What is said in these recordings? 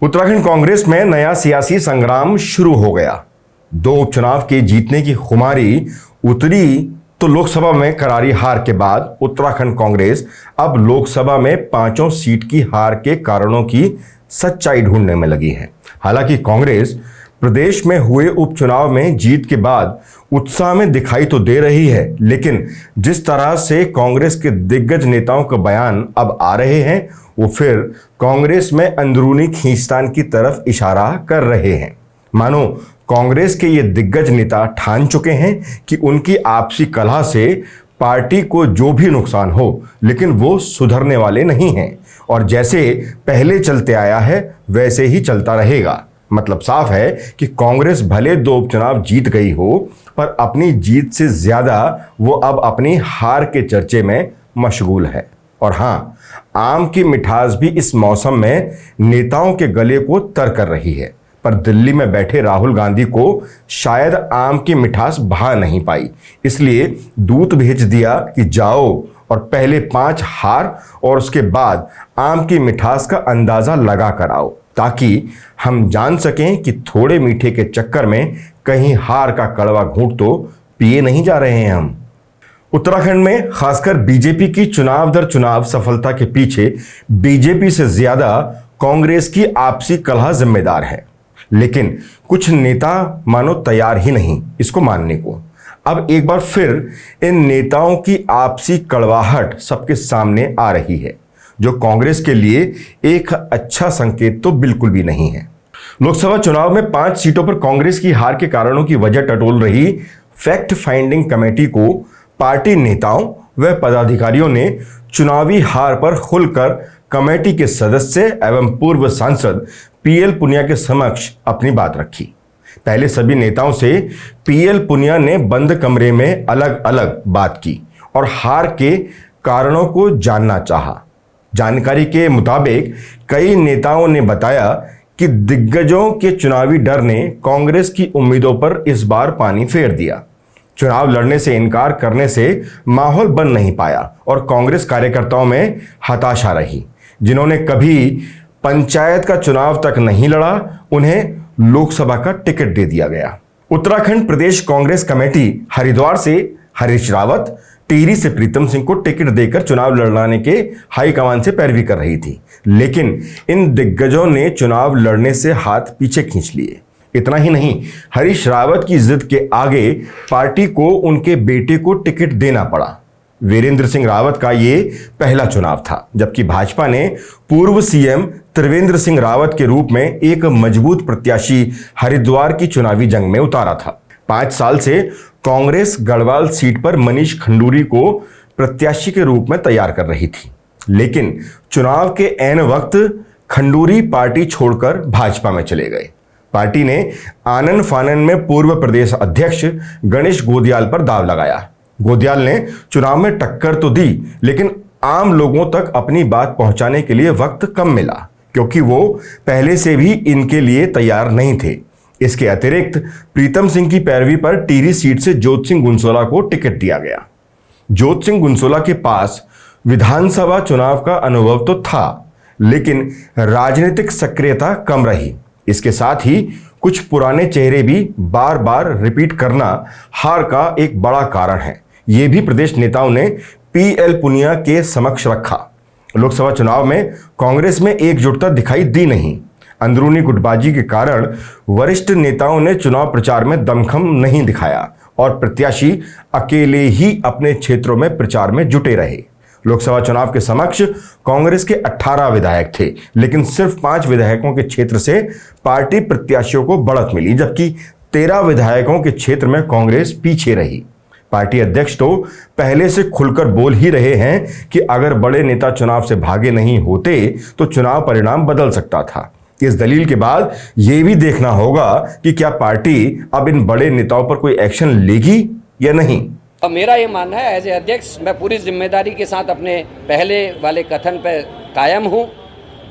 उत्तराखंड कांग्रेस में नया सियासी संग्राम शुरू हो गया। दो उपचुनाव के जीतने की खुमारी उतरी तो लोकसभा में करारी हार के बाद उत्तराखंड कांग्रेस अब लोकसभा में पांचों सीट की हार के कारणों की सच्चाई ढूंढने में लगी है। हालांकि कांग्रेस प्रदेश में हुए उपचुनाव में जीत के बाद उत्साह में दिखाई तो दे रही है, लेकिन जिस तरह से कांग्रेस के दिग्गज नेताओं का बयान अब आ रहे हैं वो फिर कांग्रेस में अंदरूनी खींचतान की तरफ इशारा कर रहे हैं। मानो कांग्रेस के ये दिग्गज नेता ठान चुके हैं कि उनकी आपसी कलह से पार्टी को जो भी नुकसान हो, लेकिन वो सुधरने वाले नहीं हैं और जैसे पहले चलते आया है वैसे ही चलता रहेगा। मतलब साफ है कि कांग्रेस भले दो उपचुनाव जीत गई हो, पर अपनी जीत से ज्यादा वो अब अपनी हार के चर्चे में मशगूल है। और हाँ, आम की मिठास भी इस मौसम में नेताओं के गले को तर कर रही है, पर दिल्ली में बैठे राहुल गांधी को शायद आम की मिठास भा नहीं पाई, इसलिए दूत भेज दिया कि जाओ और पहले 5 हार और उसके बाद आम की मिठास का अंदाजा लगा कर आओ, ताकि हम जान सकें कि थोड़े मीठे के चक्कर में कहीं हार का कड़वा घूंट तो पिए नहीं जा रहे हैं हम। उत्तराखंड में खासकर बीजेपी की चुनाव दर चुनाव सफलता के पीछे बीजेपी से ज्यादा कांग्रेस की आपसी कलह जिम्मेदार है, लेकिन कुछ नेता मानो तैयार ही नहीं इसको मानने को। अब एक बार फिर इन नेताओं की आपसी कड़वाहट सबके सामने आ रही है, जो कांग्रेस के लिए एक अच्छा संकेत तो बिल्कुल भी नहीं है। लोकसभा चुनाव में 5 सीटों पर कांग्रेस की हार के कारणों की वजह टटोल रही फैक्ट फाइंडिंग कमेटी को पार्टी नेताओं व पदाधिकारियों ने चुनावी हार पर खुलकर कमेटी के सदस्य एवं पूर्व सांसद पीएल पुनिया के समक्ष अपनी बात रखी। पहले सभी नेताओं से पीएल पुनिया ने बंद कमरे में अलग अलग बात की और हार के कारणों को जानना चाहा। जानकारी के मुताबिक कई नेताओं ने बताया कि दिग्गजों के चुनावी डर ने कांग्रेस की उम्मीदों पर इस बार पानी फेर दिया। चुनाव लड़ने से इनकार करने से माहौल बन नहीं पाया और कांग्रेस कार्यकर्ताओं में हताशा रही। जिन्होंने कभी पंचायत का चुनाव तक नहीं लड़ा, उन्हें लोकसभा का टिकट दे दिया गया। उत्तराखंड प्रदेश कांग्रेस कमेटी हरिद्वार से हरीश रावत, टिहरी से प्रीतम सिंह को टिकट देकर चुनाव लड़वाने के हाईकमान से पैरवी कर रही थी, लेकिन इन दिग्गजों ने चुनाव लड़ने से हाथ पीछे खींच लिए। इतना ही नहीं, हरीश रावत की जिद के आगे पार्टी को उनके बेटे को टिकट देना पड़ा। वीरेंद्र सिंह रावत का ये पहला चुनाव था, जबकि भाजपा ने पूर्व सीएम त्रिवेंद्र सिंह रावत के रूप में एक मजबूत प्रत्याशी हरिद्वार की चुनावी जंग में उतारा था। 5 साल से कांग्रेस गढ़वाल सीट पर मनीष खंडूरी को प्रत्याशी के रूप में तैयार कर रही थी, लेकिन चुनाव के ऐन वक्त खंडूरी पार्टी छोड़कर भाजपा में चले गए। पार्टी ने आनन फानन में पूर्व प्रदेश अध्यक्ष गणेश गोदियाल पर दांव लगाया। गोदियाल ने चुनाव में टक्कर तो दी, लेकिन आम लोगों तक अपनी बात पहुंचाने के लिए वक्त कम मिला, क्योंकि वो पहले से भी इनके लिए तैयार नहीं थे। इसके अतिरिक्त प्रीतम सिंह की पैरवी पर टिहरी सीट से जोत सिंह गुनसोला को टिकट दिया गया। जोत सिंह गुनसोला के पास विधानसभा चुनाव का अनुभव तो था, लेकिन राजनीतिक सक्रियता कम रही। इसके साथ ही कुछ पुराने चेहरे भी बार बार रिपीट करना हार का एक बड़ा कारण है। ये भी प्रदेश नेताओं ने पीएल पुनिया के समक्ष रखा। लोकसभा चुनाव में कांग्रेस में एकजुटता दिखाई दी नहीं। अंदरूनी गुटबाजी के कारण वरिष्ठ नेताओं ने चुनाव प्रचार में दमखम नहीं दिखाया और प्रत्याशी अकेले ही अपने क्षेत्रों में प्रचार में जुटे रहे। लोकसभा चुनाव के समक्ष कांग्रेस के 18 विधायक थे, लेकिन सिर्फ 5 विधायकों के क्षेत्र से पार्टी प्रत्याशियों को बढ़त मिली, जबकि 13 विधायकों के क्षेत्र में कांग्रेस पीछे रही। पार्टी अध्यक्ष तो पहले से खुलकर बोल ही रहे हैं कि अगर बड़े नेता चुनाव से भागे नहीं होते तो चुनाव परिणाम बदल सकता था। इस दलील के बाद यह भी देखना होगा कि क्या पार्टी अब इन बड़े नेताओं पर कोई एक्शन लेगी या नहीं। अब मेरा ये मानना है, एज ए अध्यक्ष मैं पूरी जिम्मेदारी के साथ अपने पहले वाले कथन पर कायम हूँ।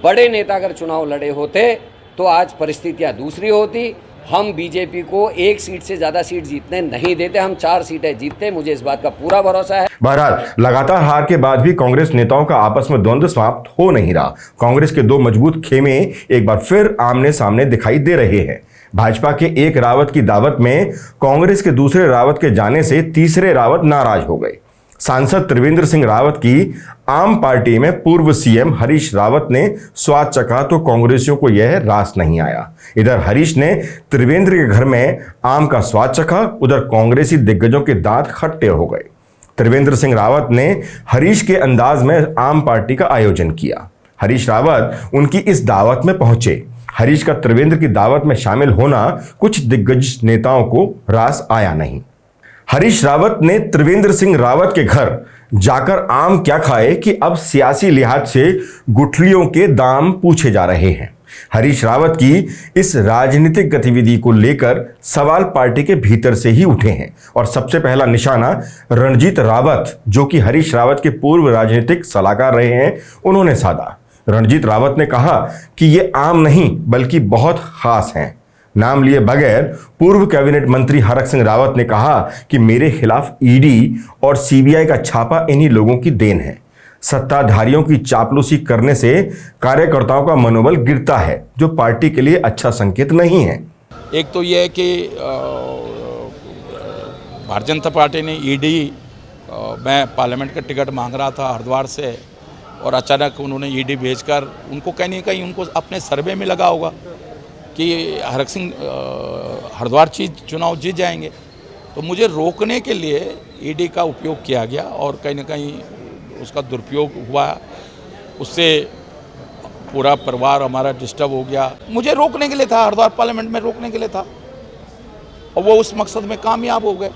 बड़े नेता अगर चुनाव लड़े होते तो आज परिस्थितियाँ दूसरी होती। हम बीजेपी को एक सीट से ज़्यादा सीट जीतने नहीं देते, हम 4 सीटें जीतते, मुझे इस बात का पूरा भरोसा है। बहरहाल लगातार हार के बाद भी कांग्रेस नेताओं का आपस में द्वंद्व समाप्त हो नहीं रहा। कांग्रेस के दो मजबूत खेमे एक बार फिर आमने सामने दिखाई दे रहे हैं। भाजपा के एक रावत की दावत में कांग्रेस के दूसरे रावत के जाने से तीसरे रावत नाराज हो गए। सांसद त्रिवेंद्र सिंह रावत की आम पार्टी में पूर्व सीएम हरीश रावत ने स्वाद चखा तो कांग्रेसियों को यह रास नहीं आया। इधर हरीश ने त्रिवेंद्र के घर में आम का स्वाद चखा, उधर कांग्रेसी दिग्गजों के दांत खट्टे हो गए। त्रिवेंद्र सिंह रावत ने हरीश के अंदाज में आम पार्टी का आयोजन किया। हरीश रावत उनकी इस दावत में पहुंचे। हरीश का त्रिवेंद्र की दावत में शामिल होना कुछ दिग्गज नेताओं को रास आया नहीं। हरीश रावत ने त्रिवेंद्र सिंह रावत के घर जाकर आम क्या खाए कि अब सियासी लिहाज से गुठलियों के दाम पूछे जा रहे हैं। हरीश रावत की इस राजनीतिक गतिविधि को लेकर सवाल पार्टी के भीतर से ही उठे हैं और सबसे पहला निशाना रणजीत रावत, जो कि हरीश रावत के पूर्व राजनीतिक सलाहकार रहे हैं, उन्होंने साधा। रणजीत रावत ने कहा कि ये आम नहीं बल्कि बहुत खास हैं। नाम लिए बगैर पूर्व कैबिनेट मंत्री हरक सिंह रावत ने कहा कि मेरे खिलाफ ईडी और सीबीआई का छापा इन्हीं लोगों की देन है। सत्ताधारियों की चापलूसी करने से कार्यकर्ताओं का मनोबल गिरता है, जो पार्टी के लिए अच्छा संकेत नहीं है। एक तो ये है कि भारतीय जनता पार्टी ने ईडी मैं पार्लियामेंट का टिकट मांग रहा था हरिद्वार से, और अचानक उन्होंने ईडी भेजकर उनको कहीं ना कहीं उनको अपने सर्वे में लगा होगा कि हरक सिंह हरिद्वार चुनाव जीत जाएंगे। तो मुझे रोकने के लिए ईडी का उपयोग किया गया और कहीं ना कहीं उसका दुरुपयोग हुआ, उससे पूरा परिवार हमारा डिस्टर्ब हो गया। मुझे रोकने के लिए था, हरिद्वार पार्लियामेंट में रोकने के लिए था, और वो उस मकसद में कामयाब हो गए।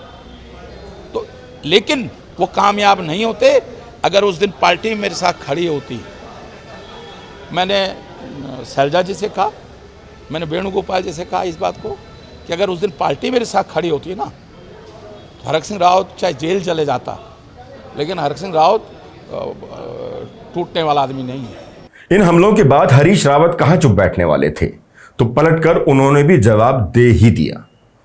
तो लेकिन वो कामयाब नहीं होते अगर उस दिन पार्टी मेरे साथ खड़ी होती। मैंने शैलजा जी से कहा, मैंने वेणुगोपाल जी से कहा इस बात को कि अगर उस दिन पार्टी मेरे साथ खड़ी होती ना, तो हरक सिंह रावत चाहे जेल चले जाता, लेकिन हरक सिंह रावत टूटने वाला आदमी नहीं है। इन हमलों के बाद हरीश रावत कहां चुप बैठने वाले थे, तो पलटकर उन्होंने भी जवाब दे ही दिया।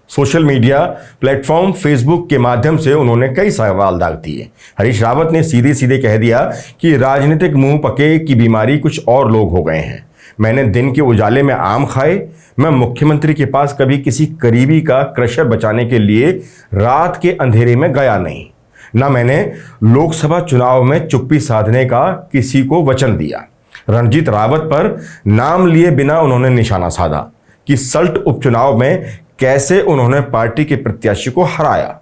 सोशल मीडिया प्लेटफॉर्म फेसबुक के माध्यम से उन्होंने कई सवाल दाग दिए। हरीश रावत ने सीधे सीधे कह दिया कि राजनीतिक मुंह पके की बीमारी कुछ और लोग हो गए हैं। मैंने दिन के उजाले में आम खाए, मैं मुख्यमंत्री के पास कभी किसी करीबी का क्रशर बचाने के लिए रात के अंधेरे में गया नहीं, ना मैंने लोकसभा चुनाव में चुप्पी साधने का किसी को वचन दिया। रणजीत रावत पर नाम लिए बिना उन्होंने निशाना साधा कि सल्ट उपचुनाव में कैसे उन्होंने पार्टी के प्रत्याशी को हराया।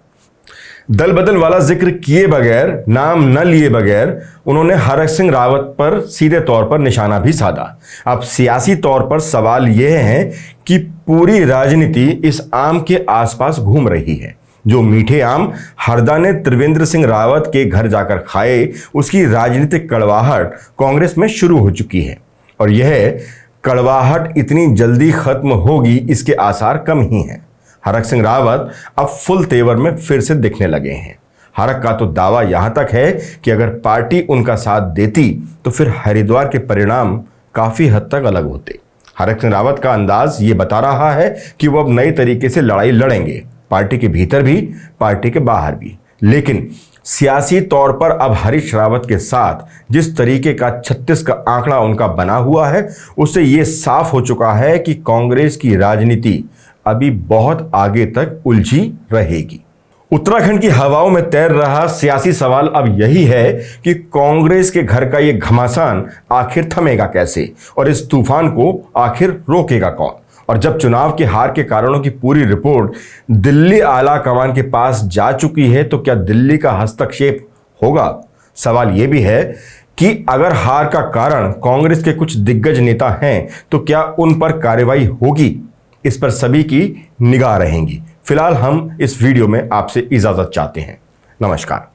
दल बदल वाला जिक्र किए बगैर, नाम न लिए बगैर उन्होंने हरक सिंह रावत पर सीधे तौर पर निशाना भी साधा। अब सियासी तौर पर सवाल यह है कि पूरी राजनीति इस आम के आसपास घूम रही है। जो मीठे आम हरदा ने त्रिवेंद्र सिंह रावत के घर जाकर खाए, उसकी राजनीतिक कड़वाहट कांग्रेस में शुरू हो चुकी है, और यह कड़वाहट इतनी जल्दी खत्म होगी इसके आसार कम ही हैं। हरक सिंह रावत अब फुल तेवर में फिर से दिखने लगे हैं। हरक का तो दावा यहां तक है कि अगर पार्टी उनका साथ देती तो फिर हरिद्वार के परिणाम काफी हद तक अलग होते। हरक सिंह रावत का अंदाज ये बता रहा है कि वो अब नए तरीके से लड़ाई लड़ेंगे, पार्टी के भीतर भी, पार्टी के बाहर भी। लेकिन सियासी तौर पर अब हरीश रावत के साथ जिस तरीके का 36 का आंकड़ा उनका बना हुआ है, उससे यह साफ हो चुका है कि कांग्रेस की राजनीति अभी बहुत आगे तक उलझी रहेगी। उत्तराखंड की हवाओं में तैर रहा सियासी सवाल अब यही है कि कांग्रेस के घर का यह घमासान आखिर थमेगा कैसे, और इस तूफान को आखिर रोकेगा कौन। और जब चुनाव के हार के कारणों की पूरी रिपोर्ट दिल्ली आला कमान के पास जा चुकी है, तो क्या दिल्ली का हस्तक्षेप होगा? सवाल यह भी है कि अगर हार का कारण कांग्रेस के कुछ दिग्गज नेता हैं, तो क्या उन पर कार्रवाई होगी? इस पर सभी की निगाह रहेंगी। फिलहाल हम इस वीडियो में आपसे इजाजत चाहते हैं। नमस्कार।